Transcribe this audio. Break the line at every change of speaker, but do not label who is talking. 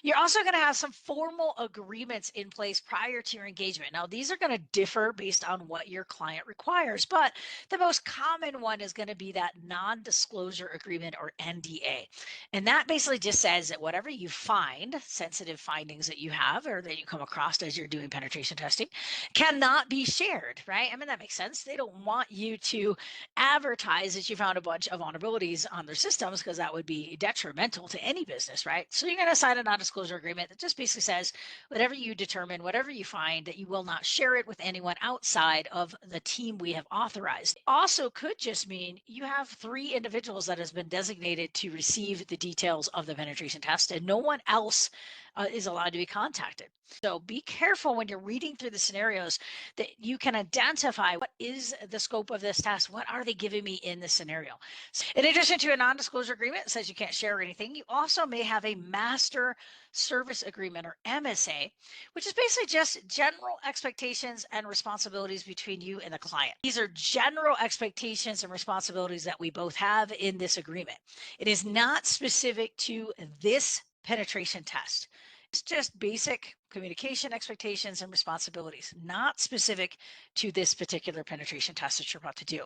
You're also going to have some formal agreements in place prior to your engagement. Now, these are going to differ based on what your client requires, but the most common one is going to be that non-disclosure agreement, or NDA. And that basically just says that whatever you find, sensitive findings that you have or that you come across as you're doing penetration testing, cannot be shared, right? I mean, that makes sense. They don't want you to advertise that you found a bunch of vulnerabilities on their systems, because that would be detrimental to any business, right? So you're going to sign a non-disclosure agreement that just basically says whatever you determine, whatever you find, that you will not share it with anyone outside of the team we have authorized. Also could just mean you have 3 individuals that has been designated to receive the details of the penetration test, and no one else is allowed to be contacted. So be careful when you're reading through the scenarios that you can identify what is the scope of this test. What are they giving me in this scenario? In addition to a non-disclosure agreement that says you can't share anything, you also may have a master service agreement, or MSA, which is basically just general expectations and responsibilities between you and the client. These are general expectations and responsibilities that we both have in this agreement. It is not specific to this penetration test. It's just basic communication expectations and responsibilities, not specific to this particular penetration test that you're about to do.